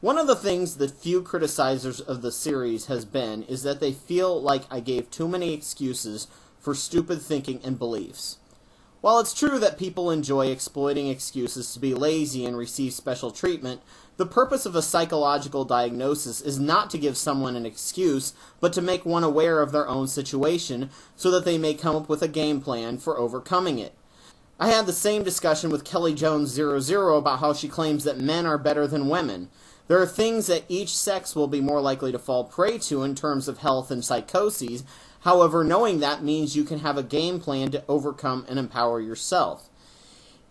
One of the things that few criticizers of the series has been is that they feel like I gave too many excuses for stupid thinking and beliefs. While it's true that people enjoy exploiting excuses to be lazy and receive special treatment, the purpose of a psychological diagnosis is not to give someone an excuse, but to make one aware of their own situation so that they may come up with a game plan for overcoming it. I had the same discussion with Kelly Jones 00 about how she claims that men are better than women. There are things that each sex will be more likely to fall prey to in terms of health and psychoses. However, knowing that means you can have a game plan to overcome and empower yourself.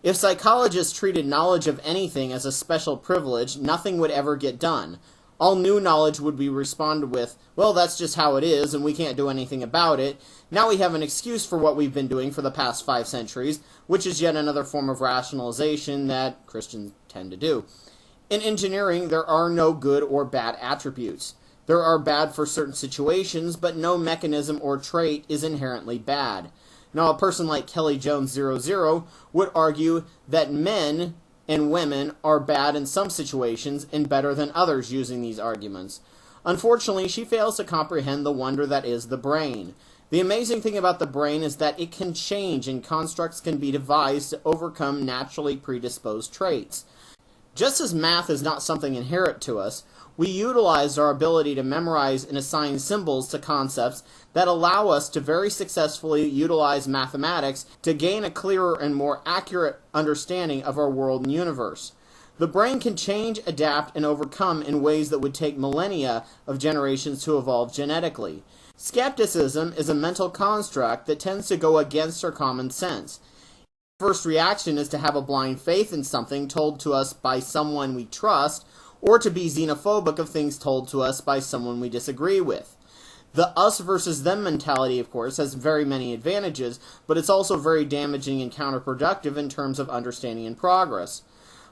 If psychologists treated knowledge of anything as a special privilege, nothing would ever get done. All new knowledge would be responded with, well, that's just how it is, and we can't do anything about it. Now we have an excuse for what we've been doing for the past 5 centuries, which is yet another form of rationalization that Christians tend to do. In engineering, there are no good or bad attributes. There are bad for certain situations, but no mechanism or trait is inherently bad. Now, a person like Kelly Jones 00 would argue that men and women are bad in some situations and better than others using these arguments. Unfortunately, she fails to comprehend the wonder that is the brain. The amazing thing about the brain is that it can change and constructs can be devised to overcome naturally predisposed traits. Just as math is not something inherent to us, we utilize our ability to memorize and assign symbols to concepts that allow us to very successfully utilize mathematics to gain a clearer and more accurate understanding of our world and universe. The brain can change, adapt, and overcome in ways that would take millennia of generations to evolve genetically. Skepticism is a mental construct that tends to go against our common sense. First reaction is to have a blind faith in something told to us by someone we trust, or to be xenophobic of things told to us by someone we disagree with. The us versus them mentality, of course, has very many advantages, but it's also very damaging and counterproductive in terms of understanding and progress.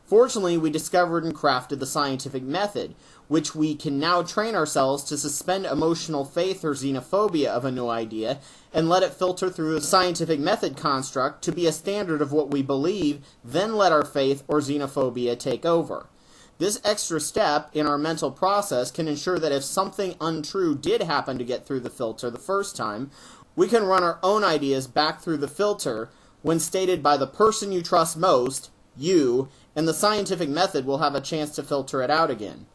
Fortunately, we discovered and crafted the scientific method, which we can now train ourselves to suspend emotional faith or xenophobia of a new idea and let it filter through the scientific method construct to be a standard of what we believe, then let our faith or xenophobia take over. This extra step in our mental process can ensure that if something untrue did happen to get through the filter the first time, we can run our own ideas back through the filter when stated by the person you trust most, you, and the scientific method will have a chance to filter it out again.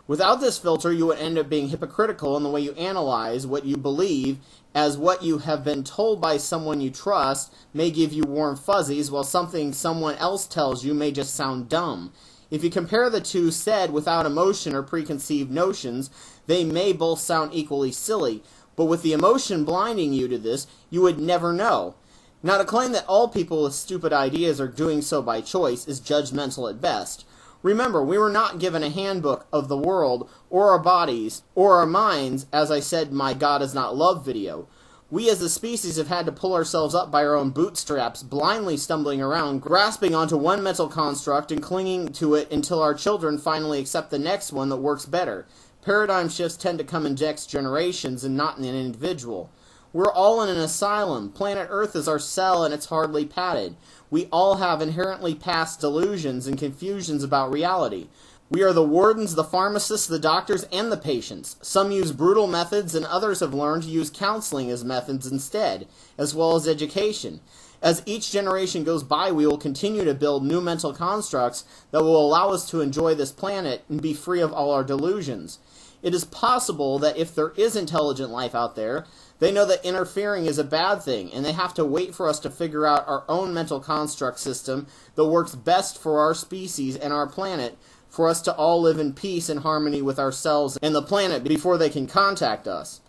Without this filter, you would end up being hypocritical in the way you analyze what you believe, as what you have been told by someone you trust may give you warm fuzzies, while something someone else tells you may just sound dumb. If you compare the two said without emotion or preconceived notions, they may both sound equally silly, but with the emotion blinding you to this, you would never know. Now, to claim that all people with stupid ideas are doing so by choice is judgmental at best. Remember, we were not given a handbook of the world, or our bodies, or our minds, as I said in my God is not love video. We as a species have had to pull ourselves up by our own bootstraps, blindly stumbling around, grasping onto one mental construct and clinging to it until our children finally accept the next one that works better. Paradigm shifts tend to come in next generations and not in an individual. We're all in an asylum. Planet Earth is our cell and it's hardly padded. We all have inherently past delusions and confusions about reality. We are the wardens, the pharmacists, the doctors, and the patients. Some use brutal methods and others have learned to use counseling as methods instead, as well as education. As each generation goes by, we will continue to build new mental constructs that will allow us to enjoy this planet and be free of all our delusions. It is possible that if there is intelligent life out there, they know that interfering is a bad thing, and they have to wait for us to figure out our own mental construct system that works best for our species and our planet, for us to all live in peace and harmony with ourselves and the planet before they can contact us.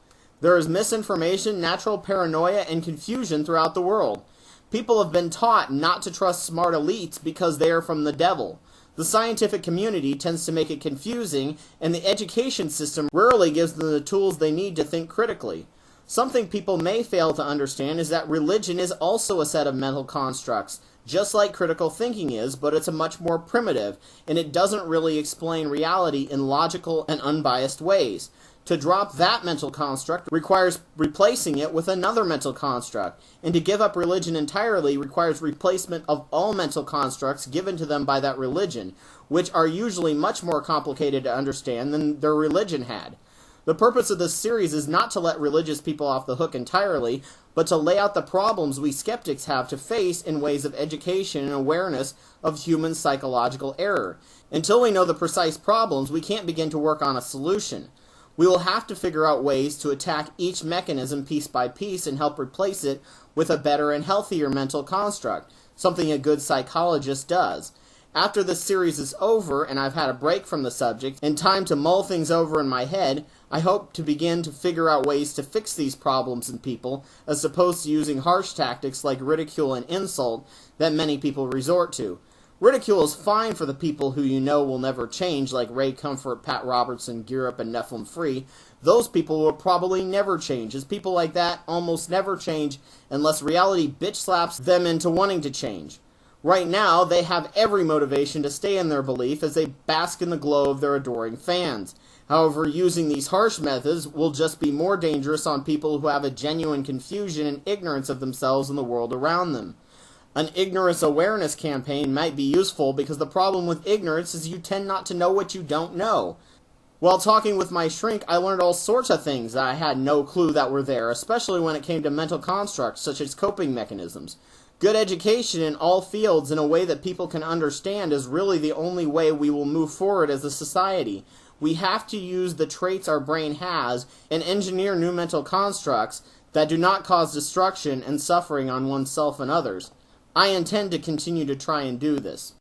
There is misinformation, natural paranoia, and confusion throughout the world. People have been taught not to trust smart elites because they are from the devil. The scientific community tends to make it confusing, and the education system rarely gives them the tools they need to think critically. Something people may fail to understand is that religion is also a set of mental constructs, just like critical thinking is, but it's a much more primitive, and it doesn't really explain reality in logical and unbiased ways. To drop that mental construct requires replacing it with another mental construct, and to give up religion entirely requires replacement of all mental constructs given to them by that religion, which are usually much more complicated to understand than their religion had. The purpose of this series is not to let religious people off the hook entirely, but to lay out the problems we skeptics have to face in ways of education and awareness of human psychological error. Until we know the precise problems, we can't begin to work on a solution. We will have to figure out ways to attack each mechanism piece by piece and help replace it with a better and healthier mental construct, something a good psychologist does. After this series is over and I've had a break from the subject and time to mull things over in my head, I hope to begin to figure out ways to fix these problems in people as opposed to using harsh tactics like ridicule and insult that many people resort to. Ridicule is fine for the people who you know will never change, like Ray Comfort, Pat Robertson, Gear Up, and Nephilim Free. Those people will probably never change, as people like that almost never change unless reality bitch slaps them into wanting to change. Right now, they have every motivation to stay in their belief as they bask in the glow of their adoring fans. However, using these harsh methods will just be more dangerous on people who have a genuine confusion and ignorance of themselves and the world around them. An ignorance awareness campaign might be useful because the problem with ignorance is you tend not to know what you don't know. While talking with my shrink, I learned all sorts of things that I had no clue that were there, especially when it came to mental constructs such as coping mechanisms. Good education in all fields in a way that people can understand is really the only way we will move forward as a society. We have to use the traits our brain has and engineer new mental constructs that do not cause destruction and suffering on oneself and others. I intend to continue to try and do this.